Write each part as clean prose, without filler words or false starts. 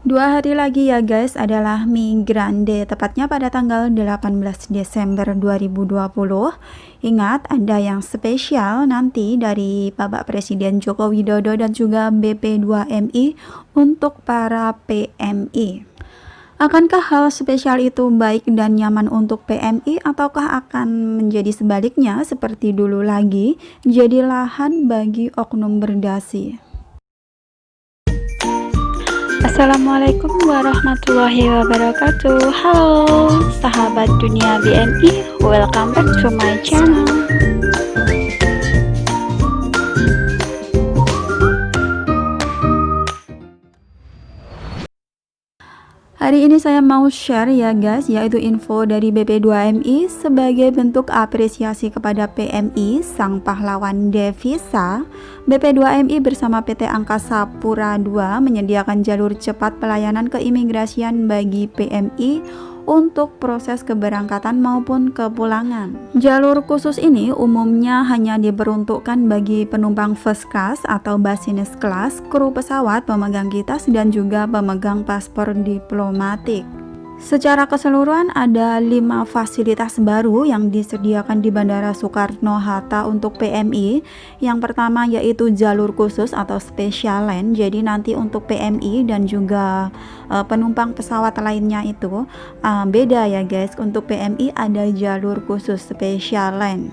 2 hari lagi ya guys adalah Migrande, tepatnya pada tanggal 18 Desember 2020. Ingat, ada yang spesial nanti dari Bapak Presiden Joko Widodo dan juga BP2MI untuk para PMI. Akankah hal spesial itu baik dan nyaman untuk PMI ataukah akan menjadi sebaliknya seperti dulu lagi, jadi lahan bagi oknum berdasi? Assalamualaikum warahmatullahi wabarakatuh. Halo sahabat dunia BMI, welcome back to my channel. Hari ini saya mau share ya guys, yaitu info dari BP2MI sebagai bentuk apresiasi kepada PMI, sang pahlawan devisa. BP2MI bersama PT Angkasa Pura II menyediakan jalur cepat pelayanan keimigrasian bagi PMI untuk proses keberangkatan maupun kepulangan. Jalur khusus ini umumnya hanya diperuntukkan bagi penumpang first class atau business class, kru pesawat, pemegang kitas, dan juga pemegang paspor diplomatik. Secara keseluruhan ada 5 fasilitas baru yang disediakan di Bandara Soekarno-Hatta untuk PMI. Yang pertama yaitu jalur khusus atau special lane. Jadi nanti untuk PMI dan juga penumpang pesawat lainnya itu beda ya guys. Untuk PMI ada jalur khusus special lane.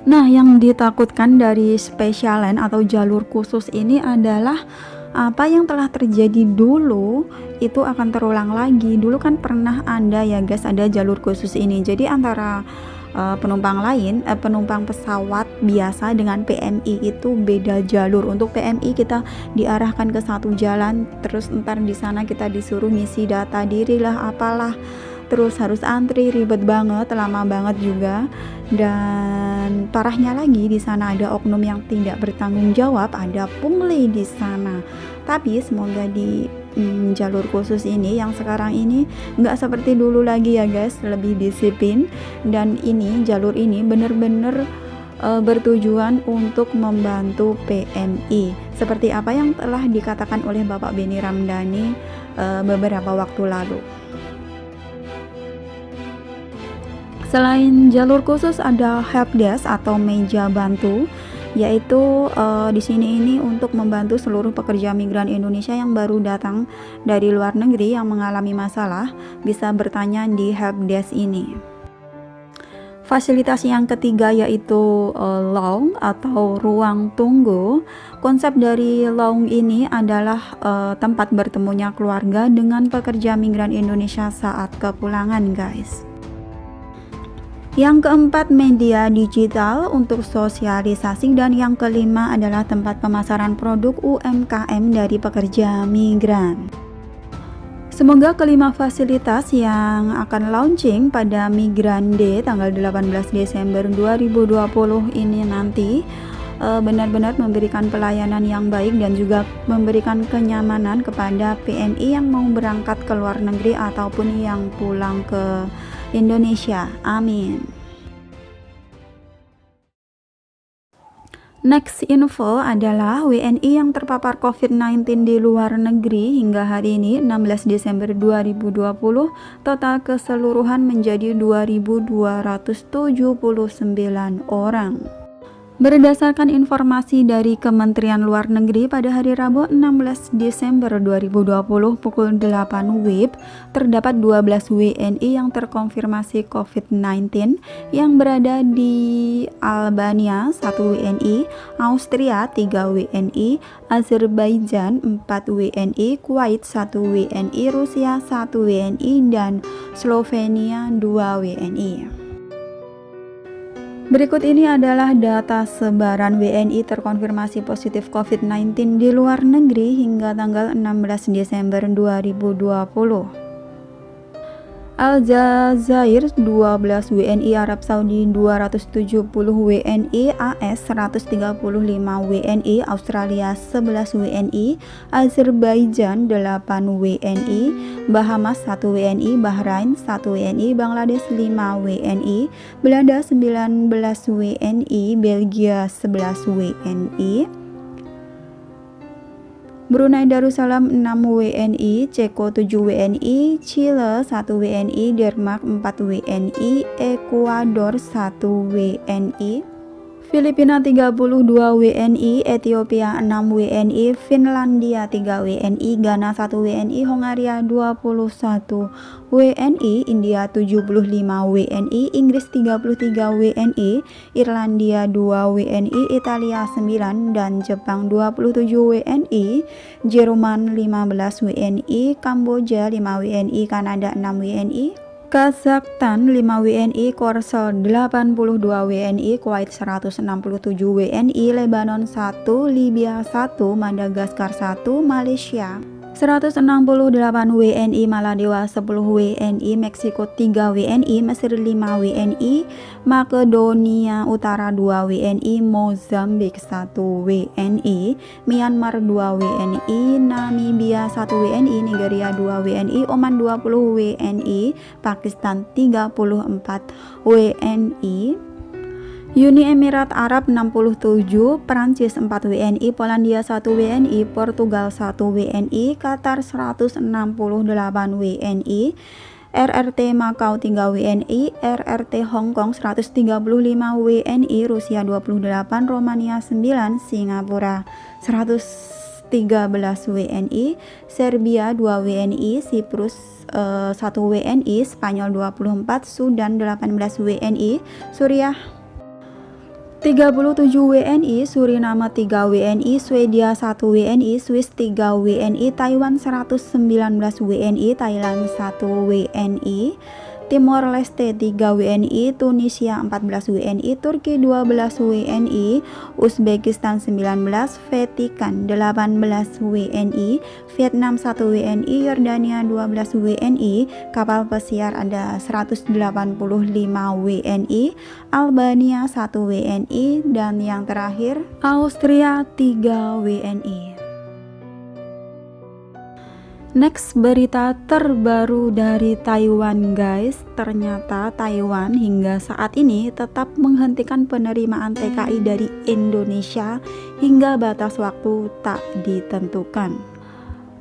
Nah, yang ditakutkan dari special lane atau jalur khusus ini adalah apa yang telah terjadi dulu itu akan terulang lagi. Dulu kan pernah ada ya guys, ada jalur khusus ini. Jadi antara penumpang pesawat biasa dengan PMI itu beda jalur. Untuk PMI kita diarahkan ke satu jalan, terus ntar di sana kita disuruh ngisi data diri lah apalah, terus harus antri, ribet banget, lama banget juga. Dan parahnya lagi di sana ada oknum yang tidak bertanggung jawab, ada pungli di sana. Tapi semoga di jalur khusus ini yang sekarang ini nggak seperti dulu lagi ya guys, lebih disiplin. Dan ini jalur ini bener-bener bertujuan untuk membantu PMI seperti apa yang telah dikatakan oleh Bapak Benny Ramdhani beberapa waktu lalu. Selain jalur khusus ada helpdesk atau meja bantu, yaitu di sini ini untuk membantu seluruh pekerja migran Indonesia yang baru datang dari luar negeri yang mengalami masalah bisa bertanya di helpdesk ini. Fasilitas yang ketiga yaitu lounge atau ruang tunggu. Konsep dari lounge ini adalah tempat bertemunya keluarga dengan pekerja migran Indonesia saat kepulangan guys. Yang keempat, media digital untuk sosialisasi, dan yang kelima adalah tempat pemasaran produk UMKM dari pekerja migran. Semoga kelima fasilitas yang akan launching pada Migrande tanggal 18 Desember 2020 ini nanti benar-benar memberikan pelayanan yang baik dan juga memberikan kenyamanan kepada PMI yang mau berangkat ke luar negeri ataupun yang pulang ke Indonesia. Amin. Next info adalah WNI yang terpapar COVID-19 di luar negeri hingga hari ini 16 Desember 2020 total keseluruhan menjadi 2.279 orang. Berdasarkan informasi dari Kementerian Luar Negeri pada hari Rabu 16 Desember 2020 pukul 8 WIB, terdapat 12 WNI yang terkonfirmasi COVID-19 yang berada di Albania 1 WNI, Austria 3 WNI, Azerbaijan 4 WNI, Kuwait 1 WNI, Rusia 1 WNI, dan Slovenia 2 WNI. Berikut ini adalah data sebaran WNI terkonfirmasi positif COVID-19 di luar negeri hingga tanggal 16 Desember 2020. Aljazair 12 WNI, Arab Saudi 270 WNI, AS 135 WNI, Australia 11 WNI, Azerbaijan 8 WNI, Bahamas 1 WNI, Bahrain 1 WNI, Bangladesh 5 WNI, Belanda 19 WNI, Belgia 11 WNI, Brunei Darussalam 6 WNI, Ceko 7 WNI, Chile 1 WNI, Denmark 4 WNI, Ekuador 1 WNI, Filipina 32 WNI, Ethiopia 6 WNI, Finlandia 3 WNI, Ghana 1 WNI, Hongaria 21 WNI, India 75 WNI, Inggris 33 WNI, Irlandia 2 WNI, Italia 9 dan Jepang 27 WNI, Jerman 15 WNI, Kamboja 5 WNI, Kanada 6 WNI, Kazakhstan 5 WNI, Korsel 82 WNI, Kuwait 167 WNI, Lebanon 1, Libya 1, Madagaskar 1, Malaysia 168 WNI, Maladewa 10 WNI, Meksiko 3 WNI, Mesir 5 WNI, Makedonia Utara 2 WNI, Mozambik 1 WNI, Myanmar 2 WNI, Namibia 1 WNI, Nigeria 2 WNI, Oman 20 WNI, Pakistan 34 WNI, Uni Emirat Arab 67, Prancis 4 WNI, Polandia 1 WNI, Portugal 1 WNI, Qatar 168 WNI, RRT Makau 3 WNI, RRT Hong Kong 135 WNI, Rusia 28, Romania 9, Singapura 113 WNI, Serbia 2 WNI, Siprus 1 WNI, Spanyol 24, Sudan 18 WNI, Suriah 37 WNI, Suriname 3 WNI, Swedia 1 WNI, Swiss 3 WNI, Taiwan 119 WNI, Thailand 1 WNI, Timor Leste 3 WNI, Tunisia 14 WNI, Turki 12 WNI, Uzbekistan 19, Vatikan 18 WNI, Vietnam 1 WNI, Yordania 12 WNI, kapal pesiar ada 185 WNI, Albania 1 WNI, dan yang terakhir Austria 3 WNI. Next, berita terbaru dari Taiwan guys. Ternyata Taiwan hingga saat ini tetap menghentikan penerimaan TKI dari Indonesia hingga batas waktu tak ditentukan.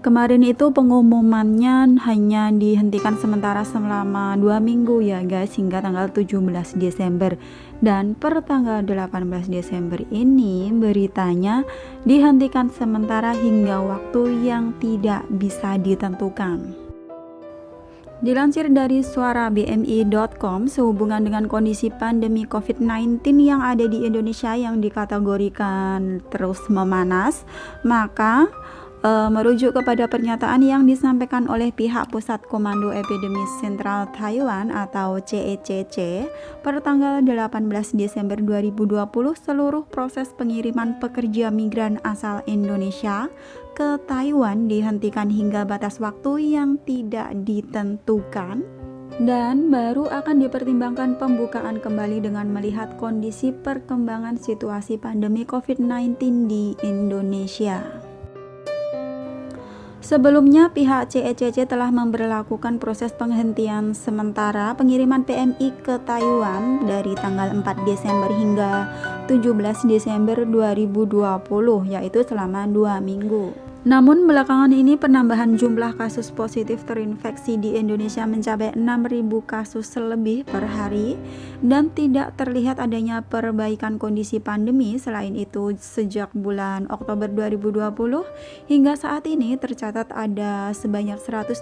Kemarin itu pengumumannya hanya dihentikan sementara selama 2 minggu ya guys, hingga tanggal 17 Desember. Dan per tanggal 18 Desember ini beritanya dihentikan sementara hingga waktu yang tidak bisa ditentukan. Dilansir dari suara BMI.com, sehubungan dengan kondisi pandemi COVID-19 yang ada di Indonesia yang dikategorikan terus memanas, maka merujuk kepada pernyataan yang disampaikan oleh pihak Pusat Komando Epidemi Sentral Taiwan atau CECC per tanggal 18 Desember 2020, seluruh proses pengiriman pekerja migran asal Indonesia ke Taiwan dihentikan hingga batas waktu yang tidak ditentukan dan baru akan dipertimbangkan pembukaan kembali dengan melihat kondisi perkembangan situasi pandemi COVID-19 di Indonesia. Sebelumnya, pihak CECC telah memberlakukan proses penghentian sementara pengiriman PMI ke Taiwan dari tanggal 4 Desember hingga 17 Desember 2020, yaitu selama 2 minggu. Namun belakangan ini penambahan jumlah kasus positif terinfeksi di Indonesia mencapai 6.000 kasus lebih per hari dan tidak terlihat adanya perbaikan kondisi pandemi. Selain itu, sejak bulan Oktober 2020 hingga saat ini tercatat ada sebanyak 132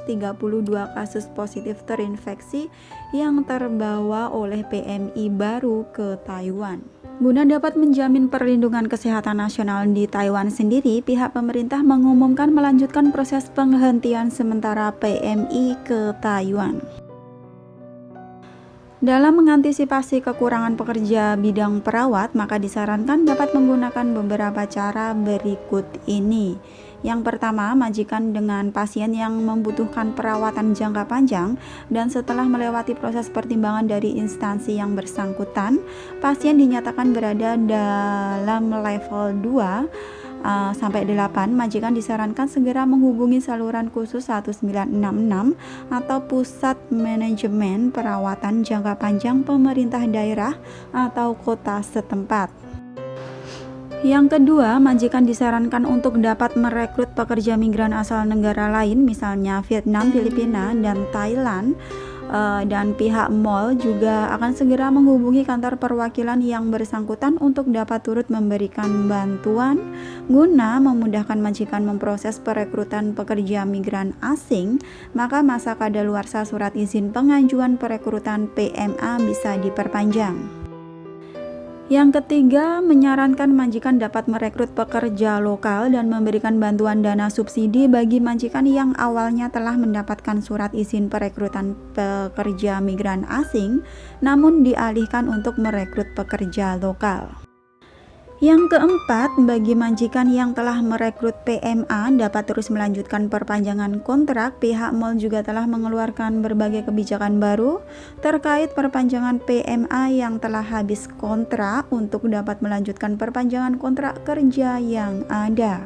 kasus positif terinfeksi yang terbawa oleh PMI baru ke Taiwan. Guna dapat menjamin perlindungan kesehatan nasional di Taiwan sendiri, pihak pemerintah mengumumkan melanjutkan proses penghentian sementara PMI ke Taiwan. Dalam mengantisipasi kekurangan pekerja bidang perawat, maka disarankan dapat menggunakan beberapa cara berikut ini. Yang pertama, majikan dengan pasien yang membutuhkan perawatan jangka panjang dan setelah melewati proses pertimbangan dari instansi yang bersangkutan, pasien dinyatakan berada dalam level 2 sampai 8, majikan disarankan segera menghubungi saluran khusus 1966 atau Pusat Manajemen Perawatan Jangka Panjang Pemerintah Daerah atau kota setempat. Yang kedua, majikan disarankan untuk dapat merekrut pekerja migran asal negara lain, misalnya Vietnam, Filipina, dan Thailand. Dan pihak mall juga akan segera menghubungi kantor perwakilan yang bersangkutan untuk dapat turut memberikan bantuan guna memudahkan majikan memproses perekrutan pekerja migran asing. Maka masa kadaluarsa surat izin pengajuan perekrutan PMA bisa diperpanjang. Yang ketiga, menyarankan majikan dapat merekrut pekerja lokal dan memberikan bantuan dana subsidi bagi majikan yang awalnya telah mendapatkan surat izin perekrutan pekerja migran asing, namun dialihkan untuk merekrut pekerja lokal. Yang keempat, bagi majikan yang telah merekrut PMA dapat terus melanjutkan perpanjangan kontrak. Pihak mall juga telah mengeluarkan berbagai kebijakan baru terkait perpanjangan PMA yang telah habis kontrak untuk dapat melanjutkan perpanjangan kontrak kerja yang ada.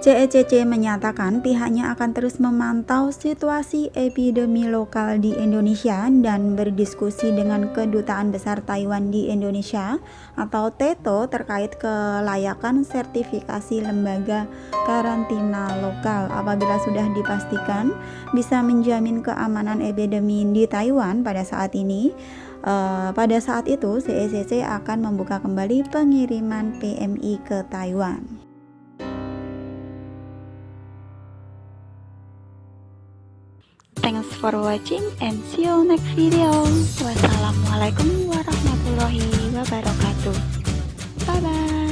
CECC menyatakan pihaknya akan terus memantau situasi epidemi lokal di Indonesia dan berdiskusi dengan Kedutaan Besar Taiwan di Indonesia atau TETO terkait kelayakan sertifikasi lembaga karantina lokal. Apabila sudah dipastikan bisa menjamin keamanan epidemi di Taiwan pada saat ini, pada saat itu CECC akan membuka kembali pengiriman PMI ke Taiwan. Thanks for watching and see you next video. Wassalamualaikum warahmatullahi wabarakatuh. Bye bye.